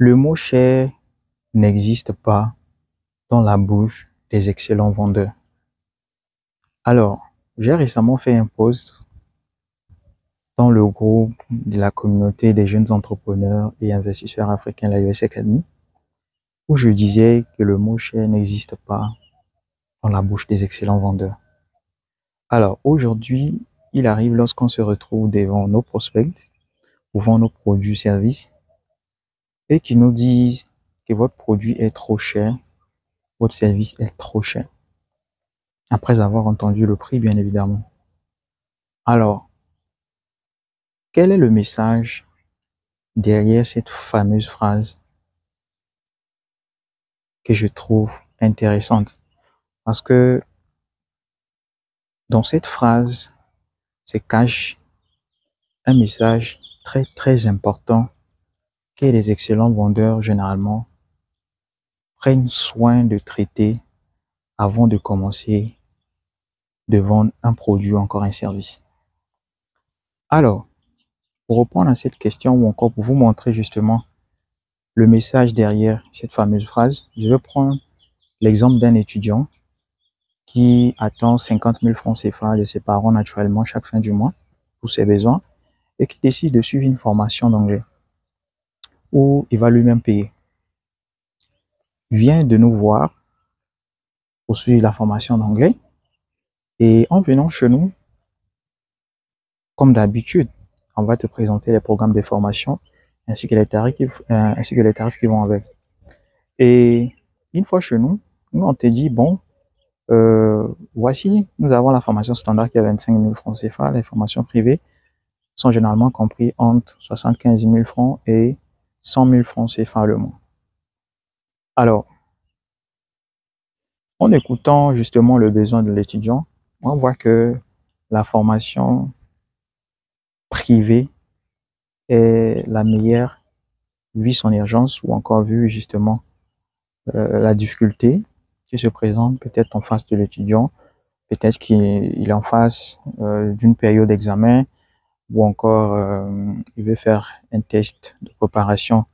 Le mot cher n'existe pas dans la bouche des excellents vendeurs. Alors, j'ai récemment fait un post dans le groupe de la communauté des jeunes entrepreneurs et investisseurs africains, la US Academy, où je disais que le mot cher n'existe pas dans la bouche des excellents vendeurs. Alors, aujourd'hui, il arrive lorsqu'on se retrouve devant nos prospects, ou devant nos produits, services, et qui nous disent que votre produit est trop cher, votre service est trop cher. Après avoir entendu le prix, bien évidemment. Alors, quel est le message derrière cette fameuse phrase que je trouve intéressante? Parce que dans cette phrase se cache un message très très important que les excellents vendeurs généralement prennent soin de traiter avant de commencer de vendre un produit ou encore un service. Alors, pour répondre à cette question ou encore pour vous montrer justement le message derrière cette fameuse phrase, je vais prendre l'exemple d'un étudiant qui attend 50 000 francs CFA de ses parents naturellement chaque fin du mois pour ses besoins et qui décide de suivre une formation d'anglais où il va lui-même payer. Il vient de nous voir pour suivre la formation d'anglais et en venant chez nous, comme d'habitude, on va te présenter les programmes de formation ainsi que les tarifs qui vont avec. Et une fois chez nous, on te dit, bon, voici, nous avons la formation standard qui est 25 000 francs CFA. Les formations privées sont généralement comprises entre 75 000 francs et 100 000 francs CFA le mois. Alors, en écoutant justement le besoin de l'étudiant, on voit que la formation privée est la meilleure vu son urgence ou encore vu justement la difficulté qui se présente peut-être en face de l'étudiant, peut-être qu'il est en face d'une période d'examen ou encore il veut faire un test de préparation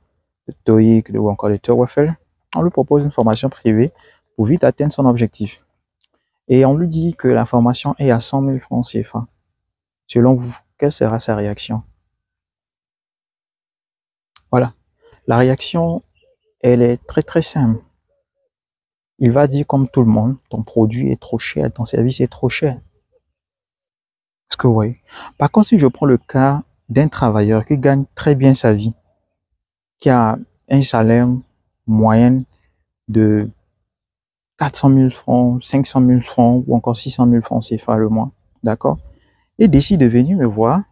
de TOEIC ou encore de TOEFL. On lui propose une formation privée pour vite atteindre son objectif. Et on lui dit que la formation est à 100 000 francs CFA. Selon vous, quelle sera sa réaction? Voilà. La réaction, elle est très très simple. Il va dire comme tout le monde, ton produit est trop cher, ton service est trop cher. Est-ce que vous voyez? Par contre, si je prends le cas d'un travailleur qui gagne très bien sa vie, qui a un salaire moyen de 400 000 francs, 500 000 francs ou encore 600 000 francs CFA le mois, d'accord? Et décide de venir me voir,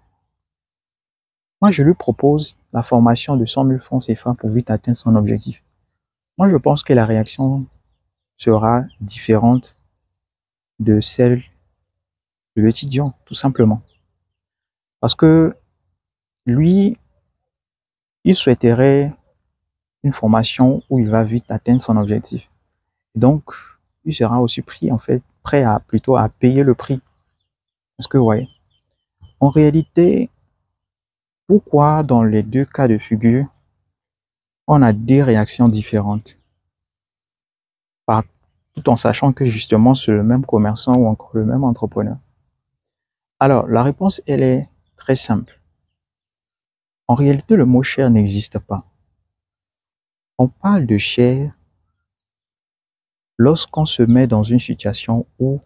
moi je lui propose la formation de 100 000 francs CFA pour vite atteindre son objectif. Moi je pense que la réaction sera différente de celle de l'étudiant, tout simplement. Parce que lui, il souhaiterait une formation où il va vite atteindre son objectif. Donc, il sera aussi prêt à plutôt à payer le prix. Est-ce que vous voyez? En réalité, pourquoi dans les deux cas de figure, on a des réactions différentes, tout en sachant que justement c'est le même commerçant ou encore le même entrepreneur? Alors, la réponse, elle est très simple. En réalité, le mot cher n'existe pas. On parle de cher lorsqu'on se met dans une situation où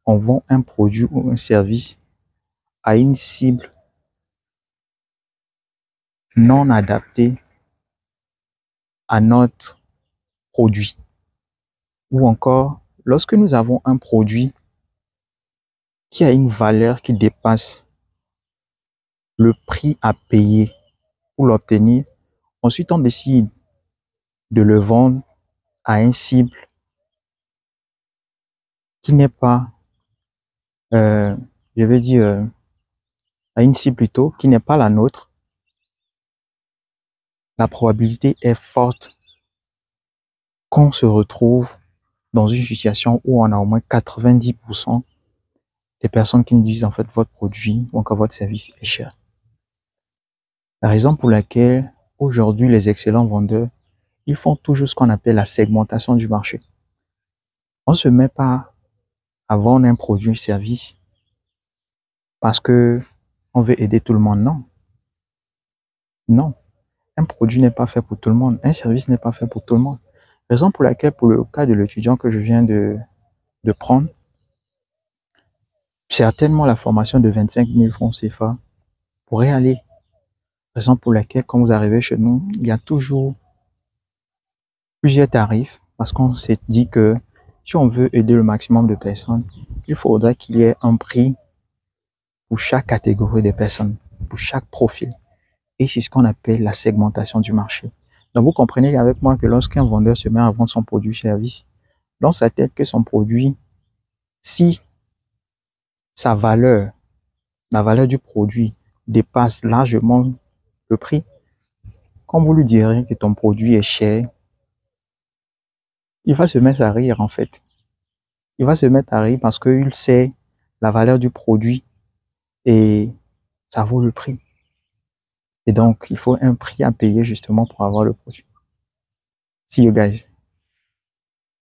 on vend un produit ou un service à une cible non adaptée à notre produit. Ou encore, lorsque nous avons un produit qui a une valeur qui dépasse le prix à payer pour l'obtenir, ensuite on décide de le vendre à une cible qui n'est pas, je vais dire, à une cible plutôt qui n'est pas la nôtre, la probabilité est forte qu'on se retrouve dans une situation où on a au moins 90% des personnes qui nous disent en fait votre produit ou encore votre service est cher. La raison pour laquelle aujourd'hui, les excellents vendeurs, ils font toujours ce qu'on appelle la segmentation du marché. On ne se met pas à vendre un produit, un service, parce que on veut aider tout le monde. Non, non. Un produit n'est pas fait pour tout le monde. Un service n'est pas fait pour tout le monde. Raison pour laquelle, pour le cas de l'étudiant que je viens de prendre, certainement la formation de 25 000 francs CFA pourrait aller. Raison pour laquelle, quand vous arrivez chez nous, il y a toujours plusieurs tarifs parce qu'on s'est dit que si on veut aider le maximum de personnes, il faudrait qu'il y ait un prix pour chaque catégorie de personnes, pour chaque profil. Et c'est ce qu'on appelle la segmentation du marché. Donc, vous comprenez avec moi que lorsqu'un vendeur se met à vendre son produit service, dans sa tête que son produit, si sa valeur, la valeur du produit dépasse largement le prix, quand vous lui direz que ton produit est cher, il va se mettre à rire en fait. Il va se mettre à rire parce qu'il sait la valeur du produit et ça vaut le prix. Et donc, il faut un prix à payer justement pour avoir le produit. See you guys.